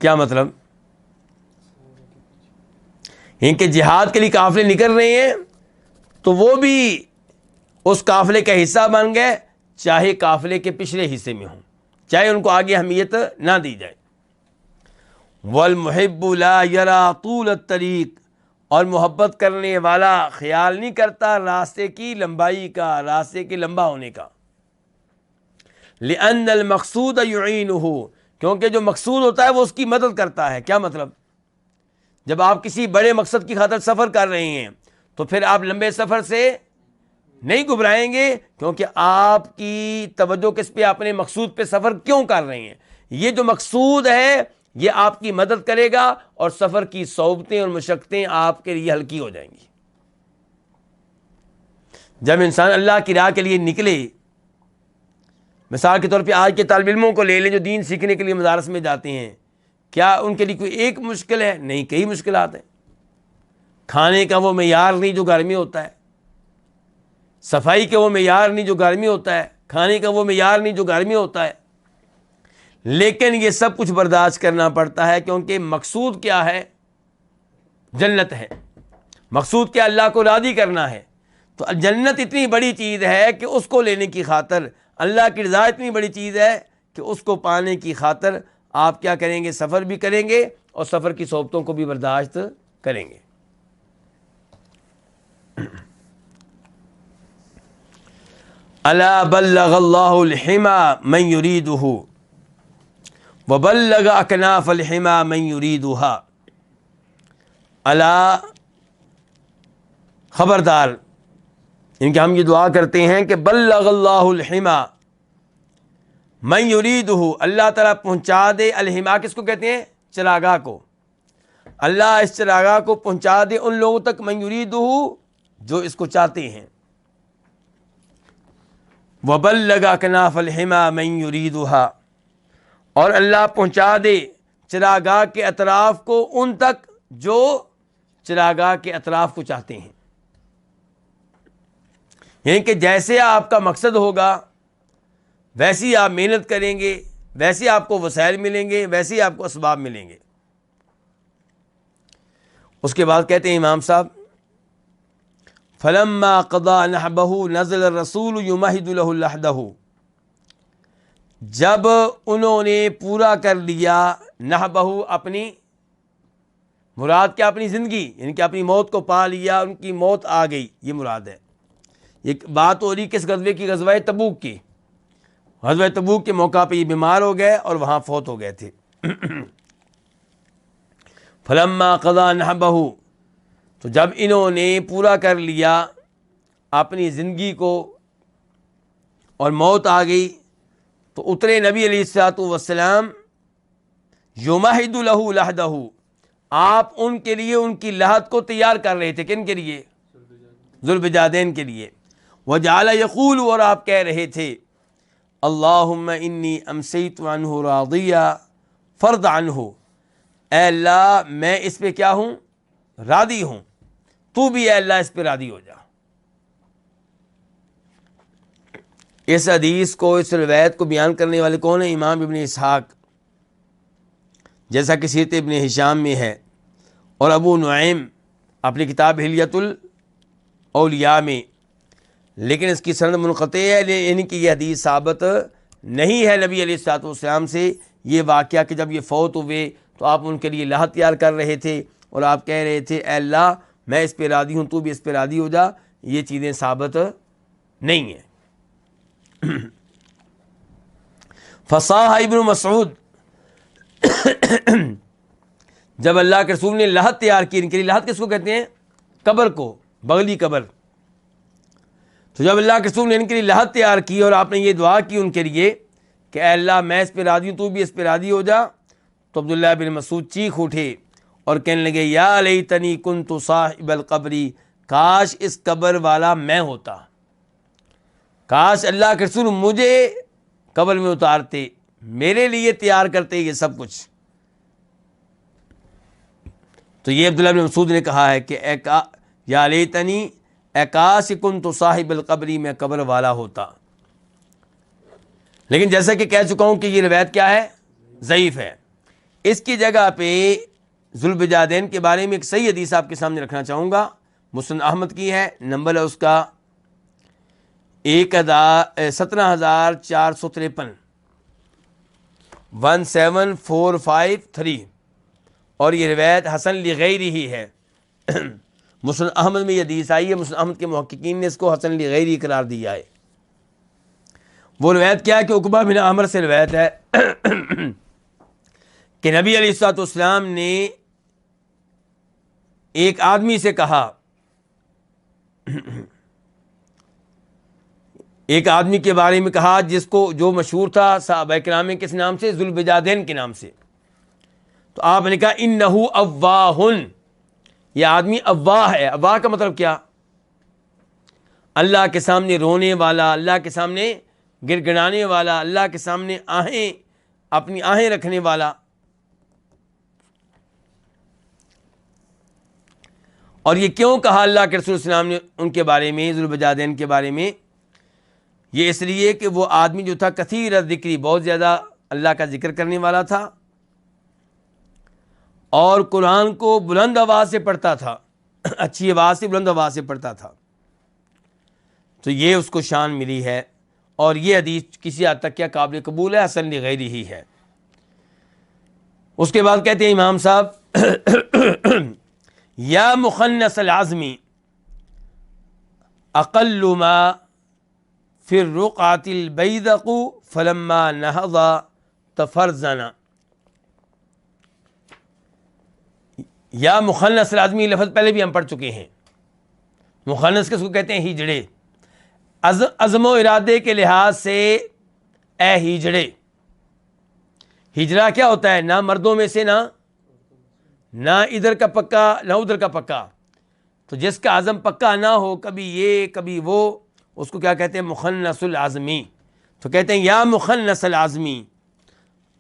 کیا مطلب؟ ان کے جہاد کے لیے قافلے نکل رہے ہیں تو وہ بھی اس قافلے کا حصہ بن گئے، چاہے قافلے کے پچھلے حصے میں ہوں، چاہے ان کو آگے اہمیت نہ دی جائے۔ والمحب لا یرا طول الطریق، اور محبت کرنے والا خیال نہیں کرتا راستے کی لمبائی کا، راستے کے لمبا ہونے کا۔ لأن المقصود يعینہ، کیونکہ جو مقصود ہوتا ہے وہ اس کی مدد کرتا ہے۔ کیا مطلب؟ جب آپ کسی بڑے مقصد کی خاطر سفر کر رہے ہیں تو پھر آپ لمبے سفر سے نہیں گھبرائیں گے، کیونکہ آپ کی توجہ کس پہ؟ اپنے مقصود پہ سفر کیوں کر رہے ہیں؟ یہ جو مقصود ہے یہ آپ کی مدد کرے گا اور سفر کی صعوبتیں اور مشقتیں آپ کے لیے ہلکی ہو جائیں گی۔ جب انسان اللہ کی راہ کے لیے نکلے، مثال کے طور پہ آج کے طالب علموں کو لے لیں جو دین سیکھنے کے لیے مدارس میں جاتے ہیں، کیا ان کے لیے کوئی ایک مشکل ہے؟ نہیں، کئی مشکلات ہیں۔ کھانے کا وہ معیار نہیں جو گھر میں ہوتا ہے، صفائی کا وہ معیار نہیں جو گھر میں ہوتا ہے، کھانے کا وہ معیار نہیں جو گھر میں ہوتا ہے، لیکن یہ سب کچھ برداشت کرنا پڑتا ہے، کیونکہ مقصود کیا ہے؟ جنت ہے۔ مقصود کیا؟ اللہ کو راضی کرنا ہے۔ تو جنت اتنی بڑی چیز ہے کہ اس کو لینے کی خاطر، اللہ کی رضا اتنی بڑی چیز ہے کہ اس کو پانے کی خاطر آپ کیا کریں گے؟ سفر بھی کریں گے اور سفر کی صعوبتوں کو بھی برداشت کریں گے۔ الا بلغ اللہ الحما من یریدہ وبلغ اکناف الحما من یریدہا۔ الا، خبردار، ان کے ہم یہ دعا کرتے ہیں کہ بلغ اللہ الحما من یریدہ، اللہ تعالیٰ پہنچا دے۔ الحما کس کو کہتے ہیں؟ چراگاہ کو۔ اللہ اس چراگاہ کو پہنچا دے ان لوگوں تک من یریدہ جو اس کو چاہتے ہیں۔ وبلغ اکناف الحما من یریدہا، اور اللہ پہنچا دے چراگاہ کے اطراف کو ان تک جو چراگاہ کے اطراف کو چاہتے ہیں۔ یعنی کہ جیسے آپ کا مقصد ہوگا ویسی آپ محنت کریں گے، ویسے آپ کو وسائل ملیں گے، ویسے آپ کو اسباب ملیں گے۔ اس کے بعد کہتے ہیں امام صاحب، فلما قضا نحبہ نزل الرسول یمہد لہ لحدہ، جب انہوں نے پورا کر لیا نحبہ، اپنی مراد کیا؟ اپنی زندگی، یعنی کہ اپنی موت کو پا لیا، ان کی موت آ گئی، یہ مراد ہے۔ ایک بات ہو رہی کس غزوے کی؟ غزوہ تبوک کی۔ غزوہ تبوک کے موقع پہ یہ بیمار ہو گئے اور وہاں فوت ہو گئے تھے۔ فلما قضا نحبہ، تو جب انہوں نے پورا کر لیا اپنی زندگی کو اور موت آ گئی، تو اترے نبی علیہ الصلوۃ والسلام یمہد لہ لحدہ، آپ ان کے لیے ان کی لحد کو تیار کر رہے تھے۔ کن کے لیے؟ ذوالبجادین کے لیے۔ وجعل یقول، اور آپ کہہ رہے تھے، اللہم انی امسیت عنہ راضیہ فرض عنہ، اے اللہ میں اس پہ کیا ہوں؟ راضی ہوں، تو بھی اے اللہ اس پہ راضی ہو جا۔ اس حدیث کو، اس روایت کو بیان کرنے والے کون ہیں؟ امام ابن اسحاق، جیسا کہ سیرت ابن ہشام میں ہے، اور ابو نعیم اپنی کتاب حلیۃ الاولیاء میں، لیکن اس کی سند منقطع ہے، یعنی کہ یہ حدیث ثابت نہیں ہے نبی علیہ الصلوۃ والسلام سے۔ یہ واقعہ کہ جب یہ فوت ہوئے تو آپ ان کے لیے لحد تیار کر رہے تھے اور آپ کہہ رہے تھے اے اللہ میں اس پہ راضی ہوں، تو بھی اس پہ راضی ہو جا، یہ چیزیں ثابت نہیں ہیں۔ فصاح ابن مسعود، جب اللہ کے رسول نے لحد تیار کی، ان کے لیے لحد کس کو کہتے ہیں؟ قبر کو، بغلی قبر۔ تو جب اللہ کے رسول نے ان کے لیے لحد تیار کی اور آپ نے یہ دعا کی ان کے لیے کہ اے اللہ میں اس پہ راضی ہوں، تو بھی اس پہ راضی ہو جا، تو عبداللہ بن مسعود چیخ اٹھے اور کہنے لگے یا لیتنی کنت صاحب القبری، کاش اس قبر والا میں ہوتا، کاش اللہ کے رسول مجھے قبر میں اتارتے، میرے لیے تیار کرتے یہ سب کچھ۔ تو یہ عبداللہ بن مسعود نے کہا ہے کہ یا لیتنی، اے کاش کنت صاحب القبری، میں قبر والا ہوتا۔ لیکن جیسا کہ کہہ چکا ہوں کہ یہ روایت کیا ہے؟ ضعیف ہے۔ اس کی جگہ پہ ذوالبجادین کے بارے میں ایک صحیح حدیث آپ کے سامنے رکھنا چاہوں گا، مسند احمد کی ہے، نمبر ہے اس کا 17,453 17453، اور یہ روایت حسن لغیرہ ہی ہے۔ مسند احمد میں یہ حدیث آئی ہے، مسند احمد کے محققین نے اس کو حسن لغیرہ قرار دیا ہے۔ وہ روایت کیا ہے کہ عقبہ بن عامر سے روایت ہے کہ نبی علیہ الصلوۃ والسلام نے ایک آدمی سے کہا، ایک آدمی کے بارے میں کہا جس کو جو مشہور تھا صحابہ کرام میں کس نام سے؟ ذوالبجادین کے نام سے. تو آپ نے کہا انہو اواہ، یہ آدمی اواہ ہے. اواہ کا مطلب کیا؟ اللہ کے سامنے رونے والا، اللہ کے سامنے گر گڑانے والا، اللہ کے سامنے اپنی آہیں رکھنے والا. اور یہ کیوں کہا اللہ کے رسول صلی اللہ علیہ وسلم نے ان کے بارے میں، ذوالبجادین کے بارے میں؟ یہ اس لیے کہ وہ آدمی جو تھا کثیر الذکری، بہت زیادہ اللہ کا ذکر کرنے والا تھا، اور قرآن کو بلند آواز سے پڑھتا تھا، اچھی آواز سے، بلند آواز سے پڑھتا تھا. تو یہ اس کو شان ملی ہے، اور یہ حدیث کسی حد تک کیا قابل قبول ہے، حسن لغیرہ ہی ہے. اس کے بعد کہتے ہیں امام صاحب یا مخنث العزمی اقل ما فی الرقعۃ البیدق فلما نہض تفرزنا. یا مخنث العزمی لفظ پہلے بھی ہم پڑھ چکے ہیں. مخنث کس کو کہتے ہیں؟ ہجڑے. عزم و ارادے کے لحاظ سے اے ہجڑے. ہجڑا کیا ہوتا ہے؟ نہ مردوں میں سے نہ ادھر کا پکا نہ ادھر کا پکا. تو جس کا عزم پکا نہ ہو، کبھی یہ کبھی وہ، اس کو کیا کہتے ہیں؟ مخنث العزمی. تو کہتے ہیں یا مخنث العزمی،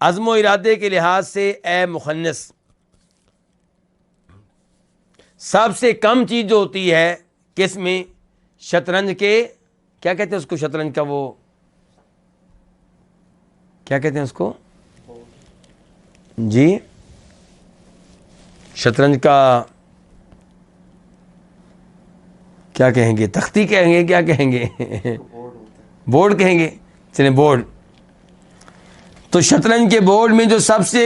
عزم و ارادے کے لحاظ سے اے مخنث. سب سے کم چیز جو ہوتی ہے کس میں؟ شطرنج کے، کیا کہتے ہیں اس کو؟ شطرنج کا وہ کیا کہتے ہیں اس کو؟ جی شطرنج کا کیا کہیں گے؟ تختی کہیں گے؟ کیا کہیں گے؟ بورڈ کہیں گے. چلیں بورڈ. تو شطرنج کے بورڈ میں جو سب سے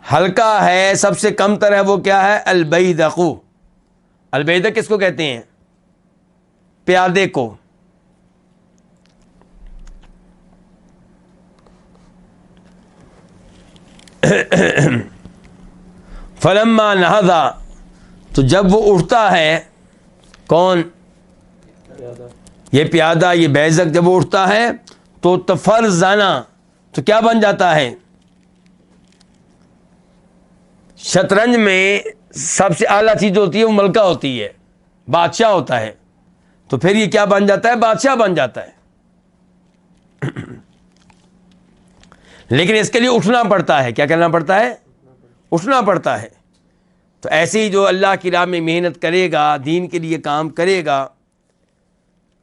ہلکا ہے، سب سے کم تر ہے، وہ کیا ہے؟ البیدق. البیدق کس کو کہتے ہیں؟ پیادے کو. فلما نہضا، تو جب وہ اٹھتا ہے، کون؟ یہ پیادہ، یہ بیذق جب وہ اٹھتا ہے تو تفرزنا، تو کیا بن جاتا ہے؟ شطرنج میں سب سے اعلیٰ چیز جو ہوتی ہے وہ ملکہ ہوتی ہے، بادشاہ ہوتا ہے. تو پھر یہ کیا بن جاتا ہے؟ بادشاہ بن جاتا ہے. لیکن اس کے لیے اٹھنا پڑتا ہے. کیا کرنا پڑتا ہے؟ اٹھنا پڑتا ہے. تو ایسے ہی جو اللہ کی راہ میں محنت کرے گا، دین کے لیے کام کرے گا،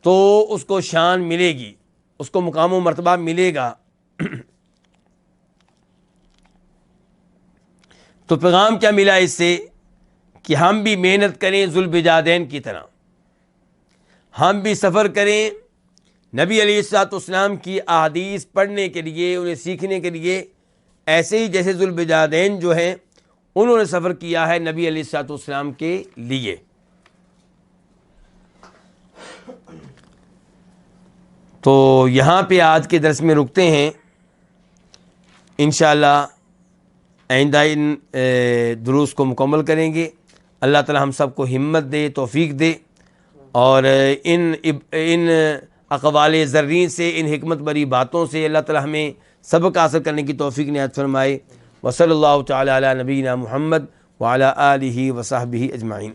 تو اس کو شان ملے گی، اس کو مقام و مرتبہ ملے گا. تو پیغام کیا ملا اس سے؟ کہ ہم بھی محنت کریں ذوالبجادین کی طرح، ہم بھی سفر کریں نبی علیہ الصلوۃ والسلام کی احادیث پڑھنے کے لیے، انہیں سیکھنے کے لیے، ایسے ہی جیسے ذوالبجادین جو ہیں انہوں نے سفر کیا ہے نبی علیہ الصلوۃ والسلام کے لیے. تو یہاں پہ آج کے درس میں رکتے ہیں. انشاءاللہ آئندہ ان دروس کو مکمل کریں گے. اللہ تعالی ہم سب کو ہمت دے، توفیق دے، اور ان اقوال زرین سے، ان حکمت بری باتوں سے اللہ تعالی ہمیں سبق حاصل کرنے کی توفیق عنایت فرمائے. وصلی اللہ تعالی علی نبینا محمد وعلی آلہ وصحبہ اجمعین.